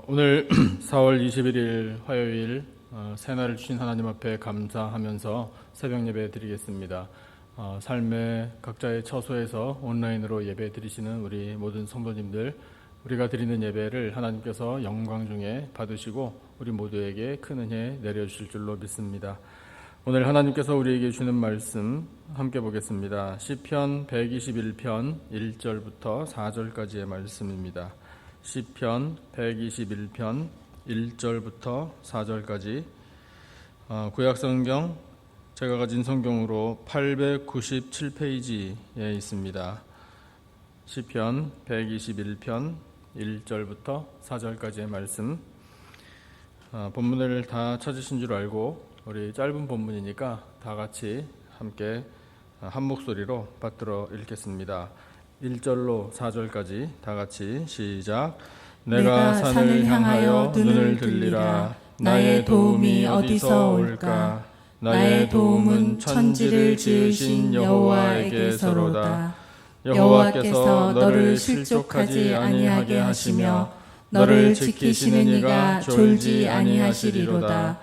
오늘 4월 21일 화요일 새날을 주신 하나님 앞에 감사하면서 새벽 예배 드리겠습니다. 삶의 각자의 처소에서 온라인으로 예배 드리시는 우리 모든 성도님들, 우리가 드리는 예배를 하나님께서 영광 중에 받으시고 우리 모두에게 큰 은혜 내려주실 줄로 믿습니다. 오늘 하나님께서 우리에게 주는 말씀 함께 보겠습니다. 시편 121편 1절부터 4절까지의 말씀입니다. 시편 121편 1절부터 4절까지 구약성경 제가 가진 성경으로 897페이지에 있습니다. 시편 121편 1절부터 4절까지의 말씀. 본문을 다 찾으신 줄 알고 우리 짧은 본문이니까 다 같이 함께 한 목소리로 받들어 읽겠습니다. 1절로 4절까지 다 같이 시작. 내가 산을 향하여 눈을 들리라. 나의 도움이 어디서 올까? 나의 도움은 천지를 지으신 여호와에게서로다. 여호와께서 너를 실족하지 아니하게 하시며 너를 지키시는 이가 졸지 아니하시리로다.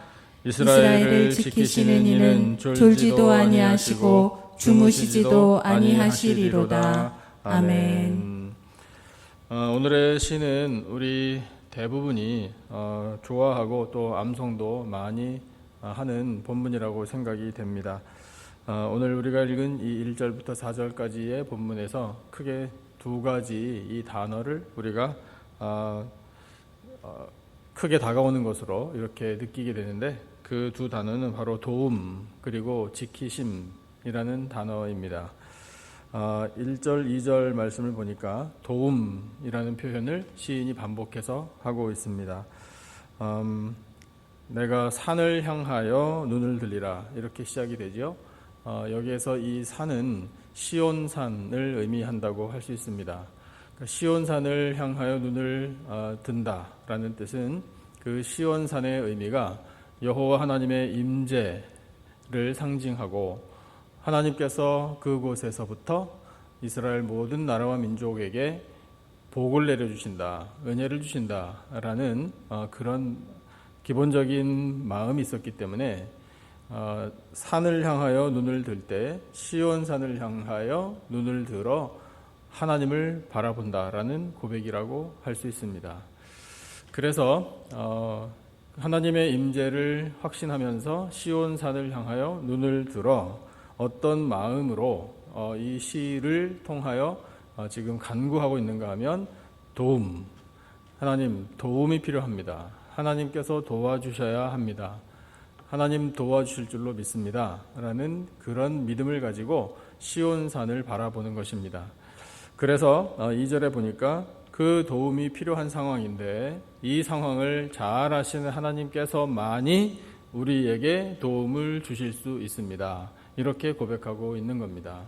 이스라엘을 지키시는 이는 졸지도 아니하시고 주무시지도 아니하시리로다. 아멘. 오늘의 시는 우리 대부분이 좋아하고 또 암송도 많이 하는 본문이라고 생각이 됩니다. 오늘 우리가 읽은 이 1절부터 4절까지의 본문에서 크게 두 가지 이 단어를 우리가 크게 다가오는 것으로 이렇게 느끼게 되는데, 그 두 단어는 바로 도움 그리고 지키심이라는 단어입니다. 1절, 2절 말씀을 보니까 도움이라는 표현을 시인이 반복해서 하고 있습니다. 내가 산을 향하여 눈을 들리라, 이렇게 시작이 되죠. 여기에서 이 산은 시온산을 의미한다고 할 수 있습니다. 그러니까 시온산을 향하여 눈을 든다라는 뜻은 그 시온산의 의미가 여호와 하나님의 임재를 상징하고 하나님께서 그곳에서부터 이스라엘 모든 나라와 민족에게 복을 내려주신다, 은혜를 주신다라는 그런 기본적인 마음이 있었기 때문에 산을 향하여 눈을 들 때 시온산을 향하여 눈을 들어 하나님을 바라본다라는 고백이라고 할 수 있습니다. 그래서 하나님의 임재를 확신하면서 시온산을 향하여 눈을 들어 어떤 마음으로 이 시를 통하여 지금 간구하고 있는가 하면 도움, 하나님 도움이 필요합니다. 하나님께서 도와주셔야 합니다. 하나님 도와주실 줄로 믿습니다. 라는 그런 믿음을 가지고 시온산을 바라보는 것입니다. 그래서 2절에 보니까 그 도움이 필요한 상황인데 이 상황을 잘 아시는 하나님께서만이 우리에게 도움을 주실 수 있습니다. 이렇게 고백하고 있는 겁니다.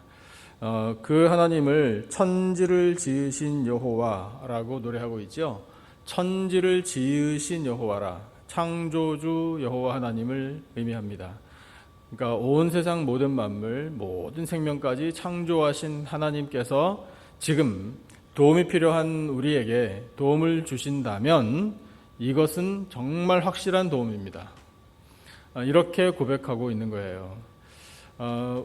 그 하나님을 천지를 지으신 여호와라고 노래하고 있죠. 천지를 지으신 여호와라, 창조주 여호와 하나님을 의미합니다. 그러니까 온 세상 모든 만물, 모든 생명까지 창조하신 하나님께서 지금 도움이 필요한 우리에게 도움을 주신다면 이것은 정말 확실한 도움입니다. 이렇게 고백하고 있는 거예요.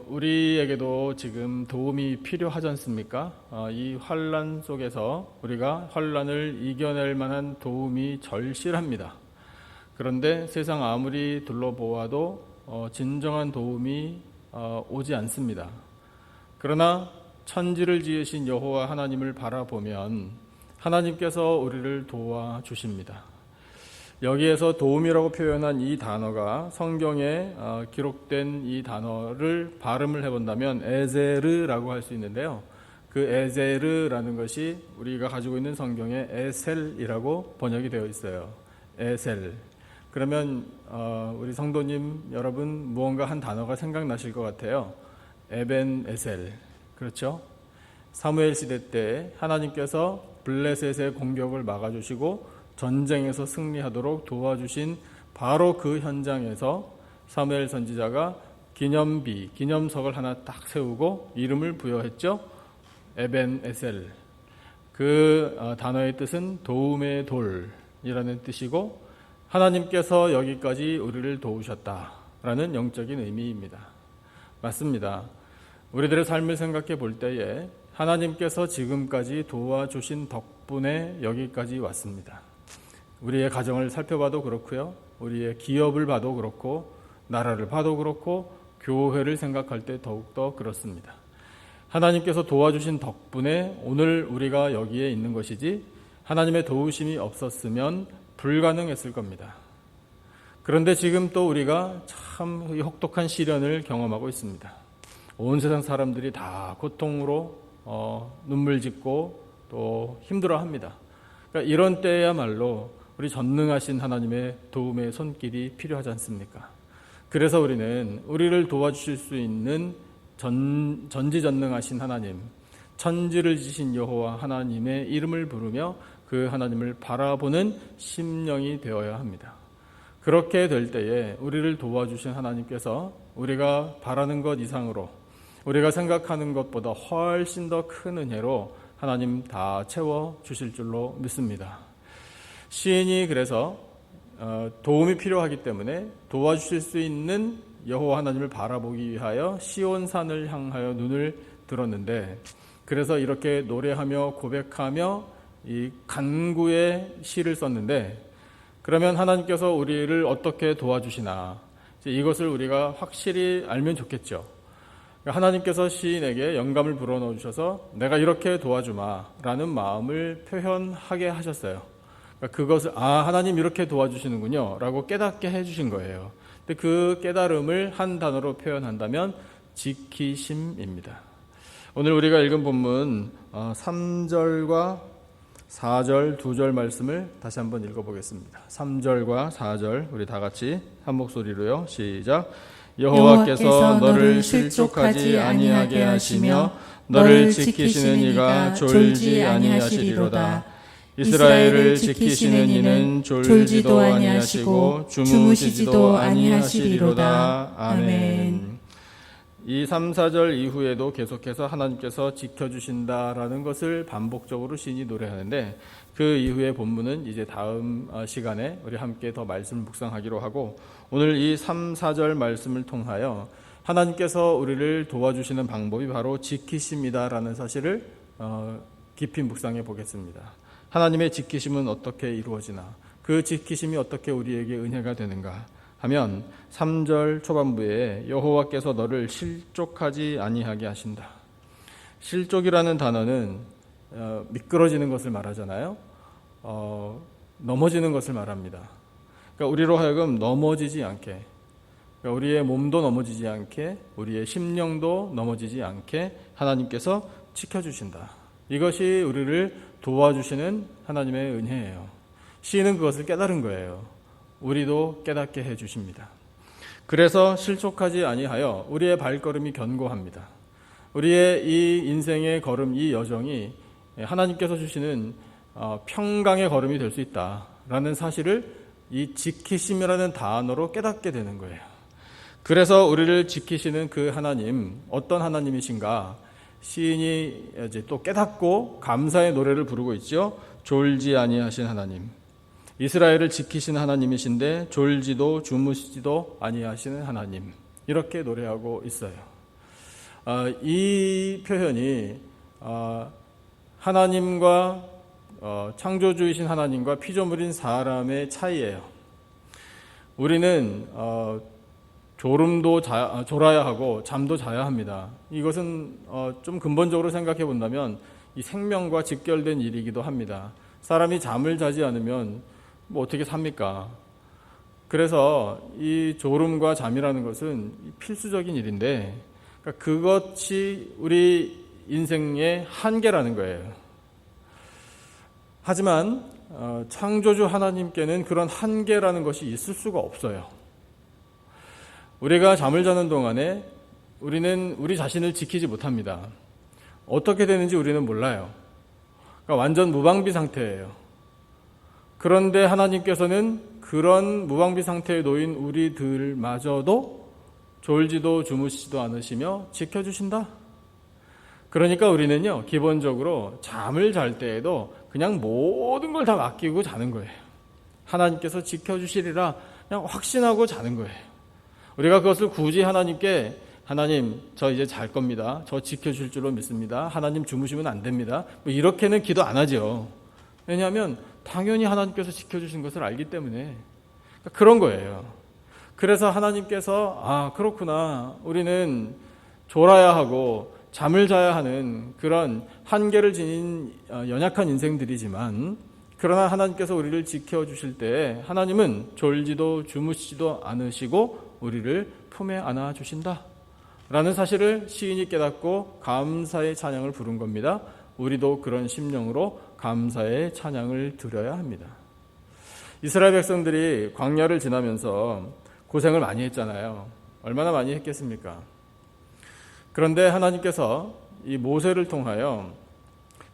우리에게도 지금 도움이 필요하지 않습니까? 이 환난 속에서 우리가 환난을 이겨낼 만한 도움이 절실합니다. 그런데 세상 아무리 둘러보아도 진정한 도움이 오지 않습니다. 그러나 천지를 지으신 여호와 하나님을 바라보면 하나님께서 우리를 도와주십니다. 여기에서 도움이라고 표현한 이 단어가 성경에 기록된 이 단어를 발음을 해본다면 에제르라고 할 수 있는데요. 그 에제르라는 것이 우리가 가지고 있는 성경에 에셀이라고 번역이 되어 있어요. 에셀. 그러면 우리 성도님 여러분 무언가 한 단어가 생각나실 것 같아요. 에벤 에셀. 그렇죠? 사무엘 시대 때 하나님께서 블레셋의 공격을 막아주시고 전쟁에서 승리하도록 도와주신 바로 그 현장에서 사무엘 선지자가 기념석을 하나 딱 세우고 이름을 부여했죠. 에벤 에셀. 그 단어의 뜻은 도움의 돌, 이라는 뜻이고 하나님께서 여기까지 우리를 도우셨다라는 영적인 의미입니다. 맞습니다. 우리들의 삶을 생각해 볼 때에 하나님께서 지금까지 도와주신 덕분에 여기까지 왔습니다. 우리의 가정을 살펴봐도 그렇고요. 우리의 기업을 봐도 그렇고 나라를 봐도 그렇고 교회를 생각할 때 더욱더 그렇습니다. 하나님께서 도와주신 덕분에 오늘 우리가 여기에 있는 것이지 하나님의 도우심이 없었으면 불가능했을 겁니다. 그런데 지금 또 우리가 참 혹독한 시련을 경험하고 있습니다. 온 세상 사람들이 다 고통으로 눈물 짓고 또 힘들어합니다. 그러니까 이런 때야말로 우리 전능하신 하나님의 도움의 손길이 필요하지 않습니까? 그래서 우리는 우리를 도와주실 수 있는 전지전능하신 하나님, 천지를 지신 여호와 하나님의 이름을 부르며 그 하나님을 바라보는 심령이 되어야 합니다. 그렇게 될 때에 우리를 도와주신 하나님께서 우리가 바라는 것 이상으로 우리가 생각하는 것보다 훨씬 더 큰 은혜로 하나님 다 채워주실 줄로 믿습니다. 시인이 그래서 도움이 필요하기 때문에 도와주실 수 있는 여호와 하나님을 바라보기 위하여 시온산을 향하여 눈을 들었는데 그래서 이렇게 노래하며 고백하며 이 간구의 시를 썼는데 그러면 하나님께서 우리를 어떻게 도와주시나 이것을 우리가 확실히 알면 좋겠죠. 하나님께서 시인에게 영감을 불어넣어 주셔서 내가 이렇게 도와주마라는 마음을 표현하게 하셨어요. 그것을 하나님 이렇게 도와주시는군요 라고 깨닫게 해주신 거예요. 근데 그 깨달음을 한 단어로 표현한다면 지키심입니다. 오늘 우리가 읽은 본문 3절과 4절 두 절 말씀을 다시 한번 읽어보겠습니다. 3절과 4절 우리 다 같이 한 목소리로요. 시작. 여호와께서 너를 실족하지 아니하게 하시며 너를 지키시는 이가 졸지 아니하시리로다. 이스라엘을 지키시는 이는 졸지도 아니하시고 주무시지도 아니하시리로다. 아멘. 이 3, 4절 이후에도 계속해서 하나님께서 지켜주신다라는 것을 반복적으로 시인이 노래하는데 그 이후의 본문은 이제 다음 시간에 우리 함께 더 말씀을 묵상하기로 하고 오늘 이 3, 4절 말씀을 통하여 하나님께서 우리를 도와주시는 방법이 바로 지키심이다라는 사실을 깊이 묵상해 보겠습니다. 하나님의 지키심은 어떻게 이루어지나 그 지키심이 어떻게 우리에게 은혜가 되는가 하면 3절 초반부에 여호와께서 너를 실족하지 아니하게 하신다. 실족이라는 단어는 미끄러지는 것을 말하잖아요. 넘어지는 것을 말합니다. 그러니까 우리로 하여금 넘어지지 않게, 그러니까 우리의 몸도 넘어지지 않게, 우리의 심령도 넘어지지 않게 하나님께서 지켜주신다. 이것이 우리를 도와주시는 하나님의 은혜예요. 시인은 그것을 깨달은 거예요. 우리도 깨닫게 해주십니다. 그래서 실족하지 아니하여 우리의 발걸음이 견고합니다. 우리의 이 인생의 걸음, 이 여정이 하나님께서 주시는 평강의 걸음이 될 수 있다라는 사실을 이 지키심이라는 단어로 깨닫게 되는 거예요. 그래서 우리를 지키시는 그 하나님, 어떤 하나님이신가? 시인이 이제 또 깨닫고 감사의 노래를 부르고 있죠. 졸지 아니하신 하나님, 이스라엘을 지키신 하나님이신데 졸지도 주무시지도 아니하시는 하나님, 이렇게 노래하고 있어요. 이 표현이 하나님과 창조주이신 하나님과 피조물인 사람의 차이예요. 우리는 졸음도 졸아야 하고 잠도 자야 합니다. 이것은 좀 근본적으로 생각해 본다면 이 생명과 직결된 일이기도 합니다. 사람이 잠을 자지 않으면 뭐 어떻게 삽니까? 그래서 이 졸음과 잠이라는 것은 필수적인 일인데 그러니까 그것이 우리 인생의 한계라는 거예요. 하지만 창조주 하나님께는 그런 한계라는 것이 있을 수가 없어요. 우리가 잠을 자는 동안에 우리는 우리 자신을 지키지 못합니다. 어떻게 되는지 우리는 몰라요. 그러니까 완전 무방비 상태예요. 그런데 하나님께서는 그런 무방비 상태에 놓인 우리들마저도 졸지도 주무시지도 않으시며 지켜주신다. 그러니까 우리는요, 기본적으로 잠을 잘 때에도 그냥 모든 걸 다 맡기고 자는 거예요. 하나님께서 지켜주시리라 그냥 확신하고 자는 거예요. 우리가 그것을 굳이 하나님께 하나님 저 이제 잘 겁니다. 저 지켜주실 줄로 믿습니다. 하나님 주무시면 안 됩니다. 뭐 이렇게는 기도 안 하죠. 왜냐하면 당연히 하나님께서 지켜주신 것을 알기 때문에 그런 거예요. 그래서 하나님께서 그렇구나. 우리는 졸아야 하고 잠을 자야 하는 그런 한계를 지닌 연약한 인생들이지만 그러나 하나님께서 우리를 지켜주실 때 하나님은 졸지도 주무시지도 않으시고 우리를 품에 안아주신다 라는 사실을 시인이 깨닫고 감사의 찬양을 부른 겁니다. 우리도 그런 심령으로 감사의 찬양을 드려야 합니다. 이스라엘 백성들이 광야를 지나면서 고생을 많이 했잖아요. 얼마나 많이 했겠습니까? 그런데 하나님께서 이 모세를 통하여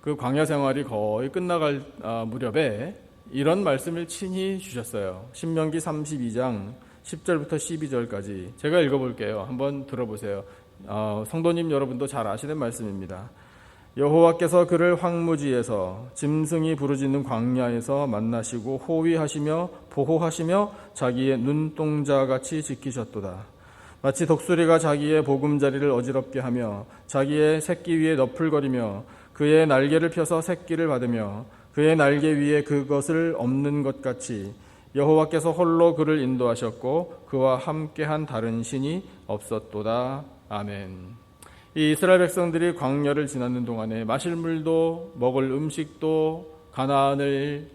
그 광야 생활이 거의 끝나갈 무렵에 이런 말씀을 친히 주셨어요. 신명기 32장 10절부터 12절까지 제가 읽어볼게요. 한번 들어보세요. 성도님 여러분도 잘 아시는 말씀입니다. 여호와께서 그를 황무지에서 짐승이 부르짖는 광야에서 만나시고 호위하시며 보호하시며 자기의 눈동자같이 지키셨도다. 마치 독수리가 자기의 보금자리를 어지럽게 하며 자기의 새끼 위에 너풀거리며 그의 날개를 펴서 새끼를 받으며 그의 날개 위에 그것을 엎는 것 같이 여호와께서 홀로 그를 인도하셨고 그와 함께한 다른 신이 없었도다. 아멘. 이 이스라엘 백성들이 광야를 지나는 동안에 마실 물도 먹을 음식도 가나안을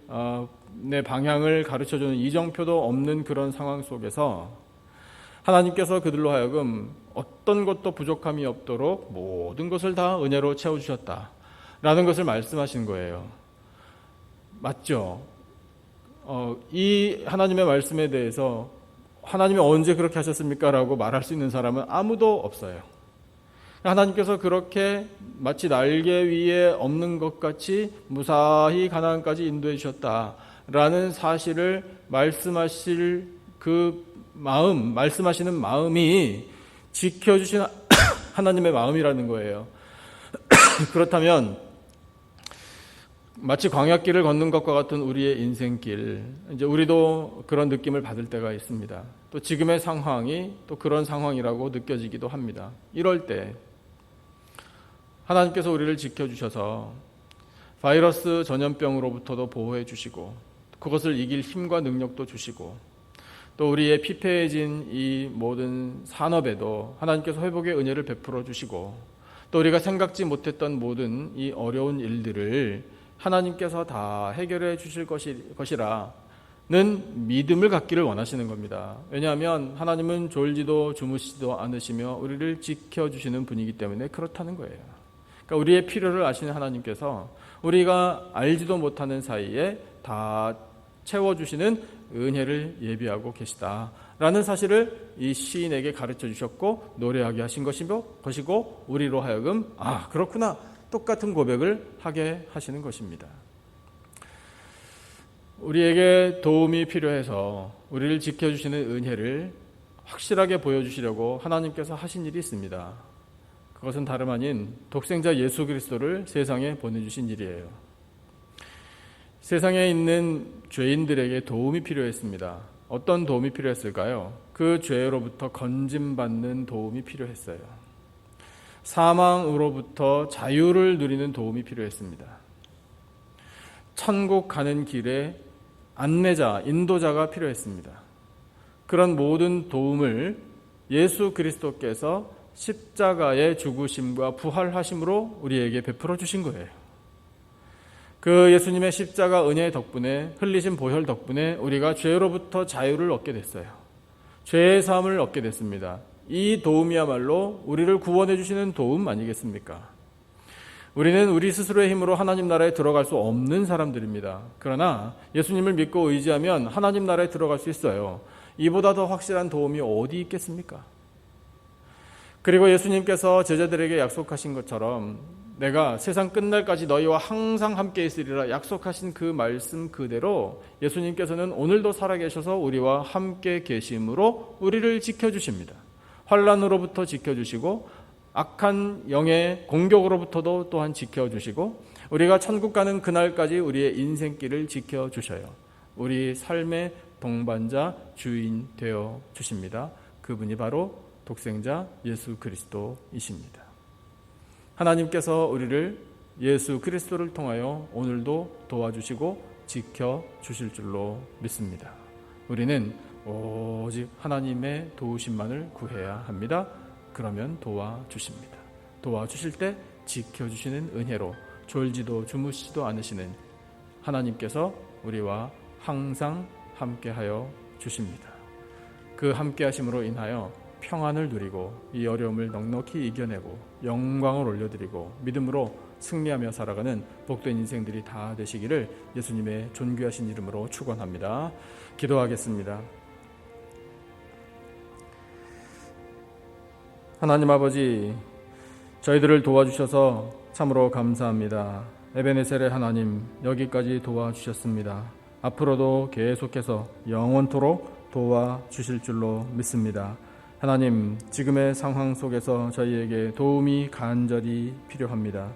내 방향을 가르쳐주는 이정표도 없는 그런 상황 속에서 하나님께서 그들로 하여금 어떤 것도 부족함이 없도록 모든 것을 다 은혜로 채워주셨다라는 것을 말씀하신 거예요. 맞죠? 이 하나님의 말씀에 대해서 하나님이 언제 그렇게 하셨습니까? 라고 말할 수 있는 사람은 아무도 없어요. 하나님께서 그렇게 마치 날개 위에 없는 것 같이 무사히 가나안까지 인도해 주셨다라는 사실을 말씀하실 그 마음, 말씀하시는 마음이 지켜주신 하나님의 마음이라는 거예요. 그렇다면 마치 광야길을 걷는 것과 같은 우리의 인생길, 이제 우리도 그런 느낌을 받을 때가 있습니다. 또 지금의 상황이 또 그런 상황이라고 느껴지기도 합니다. 이럴 때 하나님께서 우리를 지켜주셔서 바이러스 전염병으로부터도 보호해 주시고 그것을 이길 힘과 능력도 주시고 또 우리의 피폐해진 이 모든 산업에도 하나님께서 회복의 은혜를 베풀어 주시고 또 우리가 생각지 못했던 모든 이 어려운 일들을 하나님께서 다 해결해 주실 것이라는 믿음을 갖기를 원하시는 겁니다. 왜냐하면 하나님은 졸지도 주무시지도 않으시며 우리를 지켜주시는 분이기 때문에 그렇다는 거예요. 그러니까 우리의 필요를 아시는 하나님께서 우리가 알지도 못하는 사이에 다 채워주시는 은혜를 예비하고 계시다라는 사실을 이 시인에게 가르쳐 주셨고 노래하게 하신 것이고 우리로 하여금 그렇구나 똑같은 고백을 하게 하시는 것입니다. 우리에게 도움이 필요해서 우리를 지켜주시는 은혜를 확실하게 보여주시려고 하나님께서 하신 일이 있습니다. 그것은 다름 아닌 독생자 예수 그리스도를 세상에 보내주신 일이에요. 세상에 있는 죄인들에게 도움이 필요했습니다. 어떤 도움이 필요했을까요? 그 죄로부터 건짐받는 도움이 필요했어요. 사망으로부터 자유를 누리는 도움이 필요했습니다. 천국 가는 길에 안내자, 인도자가 필요했습니다. 그런 모든 도움을 예수 그리스도께서 십자가의 죽으심과 부활하심으로 우리에게 베풀어 주신 거예요. 그 예수님의 십자가 은혜 덕분에 흘리신 보혈 덕분에 우리가 죄로부터 자유를 얻게 됐어요. 죄의 사함을 얻게 됐습니다. 이 도움이야말로 우리를 구원해 주시는 도움 아니겠습니까? 우리는 우리 스스로의 힘으로 하나님 나라에 들어갈 수 없는 사람들입니다. 그러나 예수님을 믿고 의지하면 하나님 나라에 들어갈 수 있어요. 이보다 더 확실한 도움이 어디 있겠습니까? 그리고 예수님께서 제자들에게 약속하신 것처럼 내가 세상 끝날까지 너희와 항상 함께 있으리라 약속하신 그 말씀 그대로 예수님께서는 오늘도 살아계셔서 우리와 함께 계심으로 우리를 지켜주십니다. 환난으로부터 지켜주시고 악한 영의 공격으로부터도 또한 지켜주시고 우리가 천국 가는 그날까지 우리의 인생길을 지켜주셔요. 우리 삶의 동반자 주인 되어 주십니다. 그분이 바로 독생자 예수 그리스도이십니다. 하나님께서 우리를 예수 그리스도를 통하여 오늘도 도와주시고 지켜주실 줄로 믿습니다. 우리는 오직 하나님의 도우심만을 구해야 합니다. 그러면 도와주십니다. 도와주실 때 지켜주시는 은혜로 졸지도 주무시지도 않으시는 하나님께서 우리와 항상 함께하여 주십니다. 그 함께하심으로 인하여 평안을 누리고 이 어려움을 넉넉히 이겨내고 영광을 올려드리고 믿음으로 승리하며 살아가는 복된 인생들이 다 되시기를 예수님의 존귀하신 이름으로 축원합니다. 기도하겠습니다. 하나님 아버지, 저희들을 도와주셔서 참으로 감사합니다. 에베네셀의 하나님, 여기까지 도와주셨습니다. 앞으로도 계속해서 영원토록 도와주실 줄로 믿습니다. 하나님, 지금의 상황 속에서 저희에게 도움이 간절히 필요합니다.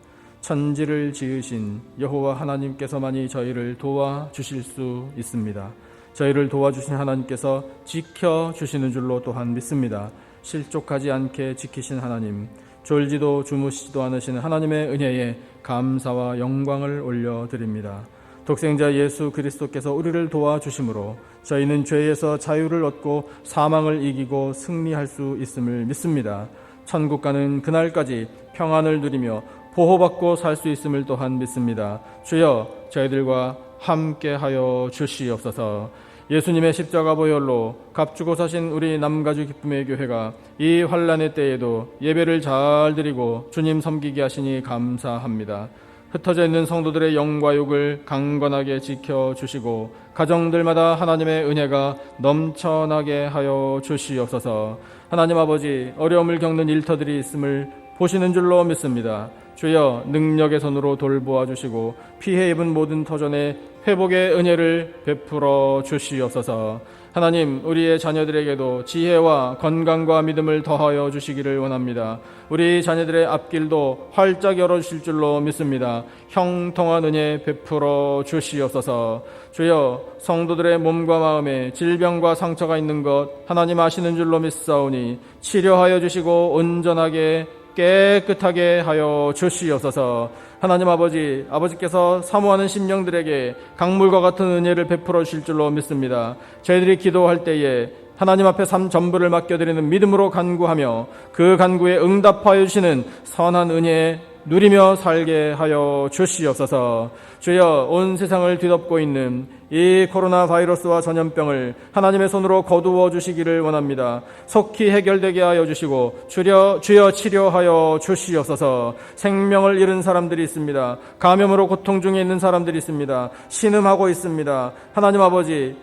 천지를 지으신 여호와 하나님께서만이 저희를 도와주실 수 있습니다. 저희를 도와주신 하나님께서 지켜주시는 줄로 또한 믿습니다. 실족하지 않게 지키신 하나님, 졸지도 주무시지도 않으시는 하나님의 은혜에 감사와 영광을 올려드립니다. 독생자 예수 그리스도께서 우리를 도와주심으로 저희는 죄에서 자유를 얻고 사망을 이기고 승리할 수 있음을 믿습니다. 천국 가는 그날까지 평안을 누리며 보호받고 살 수 있음을 또한 믿습니다. 주여, 저희들과 함께하여 주시옵소서. 예수님의 십자가 보혈로 값주고 사신 우리 남가주 기쁨의 교회가 이 환난의 때에도 예배를 잘 드리고 주님 섬기게 하시니 감사합니다. 흩어져 있는 성도들의 영과 육을 강건하게 지켜주시고 가정들마다 하나님의 은혜가 넘쳐나게 하여 주시옵소서. 하나님 아버지, 어려움을 겪는 일터들이 있음을 보시는 줄로 믿습니다. 주여, 능력의 손으로 돌보아 주시고 피해 입은 모든 터전에 회복의 은혜를 베풀어 주시옵소서. 하나님, 우리의 자녀들에게도 지혜와 건강과 믿음을 더하여 주시기를 원합니다. 우리 자녀들의 앞길도 활짝 열어주실 줄로 믿습니다. 형통한 은혜 베풀어 주시옵소서. 주여, 성도들의 몸과 마음에 질병과 상처가 있는 것 하나님 아시는 줄로 믿사오니 치료하여 주시고 온전하게 깨끗하게 하여 주시옵소서. 하나님 아버지, 아버지께서 사모하는 심령들에게 강물과 같은 은혜를 베풀어 주실 줄로 믿습니다. 저희들이 기도할 때에 하나님 앞에 삶 전부를 맡겨드리는 믿음으로 간구하며 그 간구에 응답하여 주시는 선한 은혜 누리며 살게 하여 주시옵소서. 주여, 온 세상을 뒤덮고 있는 이 코로나 바이러스와 전염병을 하나님의 손으로 거두어 주시기를 원합니다. 속히 해결되게 하여 주시고 주여 치료하여 주시옵소서. 생명을 잃은 사람들이 있습니다. 감염으로 고통 중에 있는 사람들이 있습니다. 신음하고 있습니다. 하나님 아버지,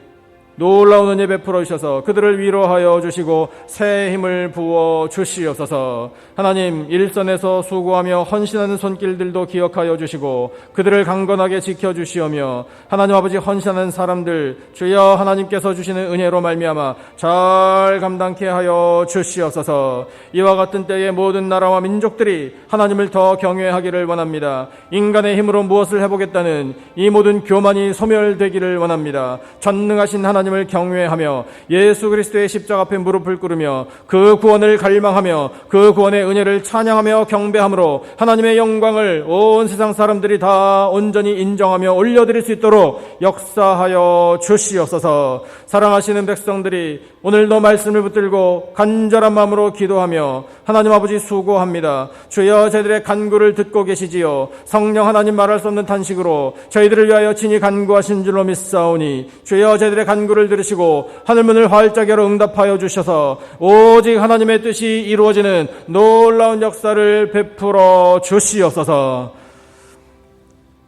놀라운 은혜 베풀어 주셔서 그들을 위로하여 주시고 새 힘을 부어 주시옵소서. 하나님, 일선에서 수고하며 헌신하는 손길들도 기억하여 주시고 그들을 강건하게 지켜주시오며 하나님 아버지, 헌신하는 사람들 주여 하나님께서 주시는 은혜로 말미암아 잘 감당케 하여 주시옵소서. 이와 같은 때에 모든 나라와 민족들이 하나님을 더 경외하기를 원합니다. 인간의 힘으로 무엇을 해보겠다는 이 모든 교만이 소멸되기를 원합니다. 전능하신 하나님을 경외하며 예수 그리스도의 십자가 앞에 무릎을 꿇으며 그 구원을 갈망하며 그 구원의 은혜를 찬양하며 경배함으로 하나님의 영광을 온 세상 사람들이 다 온전히 인정하며 올려드릴 수 있도록 역사하여 주시옵소서. 사랑하시는 백성들이 오늘도 말씀을 붙들고 간절한 마음으로 기도하며 하나님 아버지 수고합니다. 주여, 저희들의 간구를 듣고 계시지요. 성령 하나님, 말할 수 없는 탄식으로 저희들을 위하여 친히 간구하신 줄로 믿사오니 주여, 저희들의 간구를 들으시고 하늘문을 활짝 열어 응답하여 주셔서 오직 하나님의 뜻이 이루어지는 놀라운 역사를 베풀어 주시옵소서.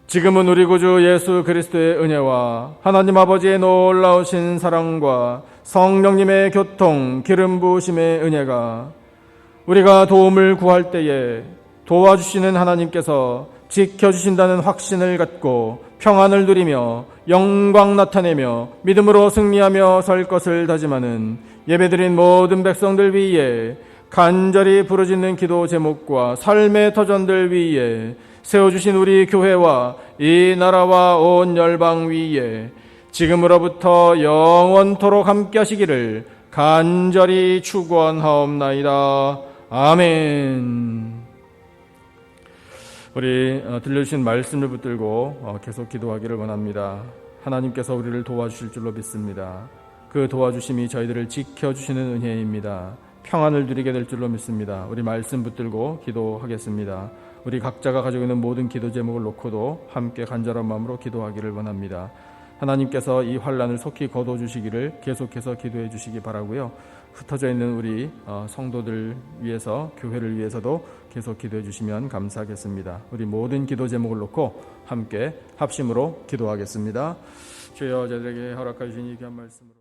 지금은 우리 구주 예수 그리스도의 은혜와 하나님 아버지의 놀라우신 사랑과 성령님의 교통, 기름 부으심의 은혜가 우리가 도움을 구할 때에 도와주시는 하나님께서 지켜주신다는 확신을 갖고 평안을 누리며 영광 나타내며 믿음으로 승리하며 살 것을 다짐하는 예배드린 모든 백성들 위에 간절히 부르짖는 기도 제목과 삶의 터전들 위에 세워주신 우리 교회와 이 나라와 온 열방 위에 지금으로부터 영원토록 함께 하시기를 간절히 축원하옵나이다. 아멘. 우리 들려주신 말씀을 붙들고 계속 기도하기를 원합니다. 하나님께서 우리를 도와주실 줄로 믿습니다. 그 도와주심이 저희들을 지켜주시는 은혜입니다. 평안을 누리게 될 줄로 믿습니다. 우리 말씀 붙들고 기도하겠습니다. 우리 각자가 가지고 있는 모든 기도 제목을 놓고도 함께 간절한 마음으로 기도하기를 원합니다. 하나님께서 이 환난을 속히 거둬주시기를 계속해서 기도해 주시기 바라고요. 흩어져 있는 우리 성도들 위해서, 교회를 위해서도 계속 기도해 주시면 감사하겠습니다. 우리 모든 기도 제목을 놓고 함께 합심으로 기도하겠습니다. 주여, 저희에게 허락해 주신 이 귀한 말씀으로